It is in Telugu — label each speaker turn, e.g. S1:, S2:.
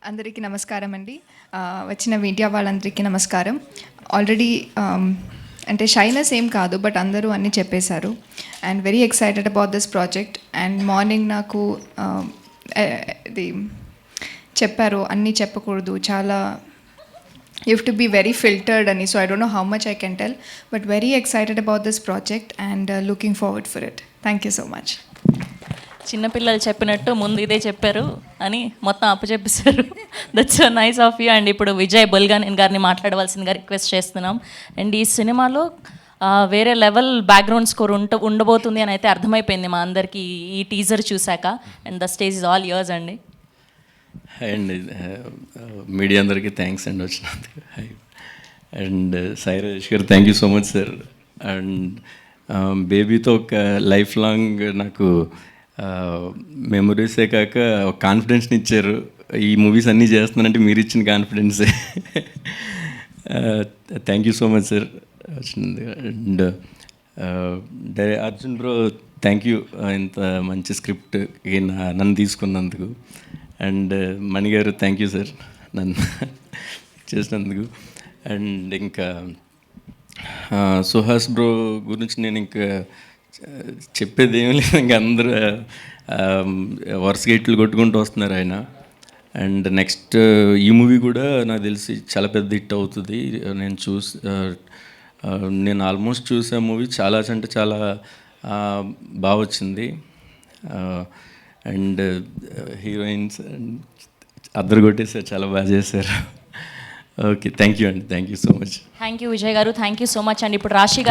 S1: అందరికీ నమస్కారం అండి. వచ్చిన మీడియా వాళ్ళందరికీ నమస్కారం. ఆల్రెడీ అంటే షైనెస్ ఏం కాదు, బట్ అందరూ అన్నీ చెప్పేశారు. And very excited about this project. And morning నాకు ఇది చెప్పారు, అన్నీ చెప్పకూడదు, చాలా you have to be very filtered అని. So I don't know how much I can tell, but very excited about this project and looking forward for it. Thank you so much.
S2: చిన్నపిల్లలు చెప్పినట్టు ముందు ఇదే చెప్పారు అని మొత్తం అప్పచెప్పేశారు. That's so nice of you. And ఇప్పుడు విజయ్ బుల్గనేని గారిని మాట్లాడవలసిందిగా రిక్వెస్ట్ చేస్తున్నాం. అండ్ ఈ సినిమాలో వేరే లెవెల్ బ్యాక్గ్రౌండ్ స్కోర్ ఉండబోతుంది అని అయితే అర్థమైపోయింది మా అందరికీ ఈ టీజర్ చూశాక. And the stage is all yours అండి.
S3: అండ్ మీడియా అందరికీ థ్యాంక్స్ అండి వచ్చినందుకు. And Sai Rajesh garu thank you so much sir. And బేబీతో ఒక లైఫ్ లాంగ్ నాకు మెమరీసే కాక ఒక కాన్ఫిడెన్స్ని ఇచ్చారు. ఈ మూవీస్ అన్నీ చేస్తున్నానంటే మీరు ఇచ్చిన కాన్ఫిడెన్సే. Thank you so much sir వచ్చినందుకు. And Arjun bro thank you ఇంత మంచి స్క్రిప్ట్ నన్ను తీసుకున్నందుకు. అండ్ మణి గారు థ్యాంక్ యూ సార్ నన్ను చేసినందుకు. అండ్ ఇంకా సుహాస్ బ్రో గురించి నేను ఇంకా చెప్పేది ఏమీ లేదు. ఇంకా అందరూ వరుస గేట్లు కొట్టుకుంటూ వస్తున్నారు ఆయన. అండ్ నెక్స్ట్ ఈ మూవీ కూడా నాకు తెలిసి చాలా పెద్ద హిట్ అవుతుంది. నేను ఆల్మోస్ట్ చూసే మూవీ చాలా అంటే చాలా బాగా వచ్చింది. అండ్ హీరోయిన్స్ అద్దరు కొట్టేసారు, చాలా బాగా చేశారు. ఓకే థ్యాంక్ యూ అండి, thank you so much.
S2: Thank you Vijay garu, thank you so much. And ఇప్పుడు రాశి గారు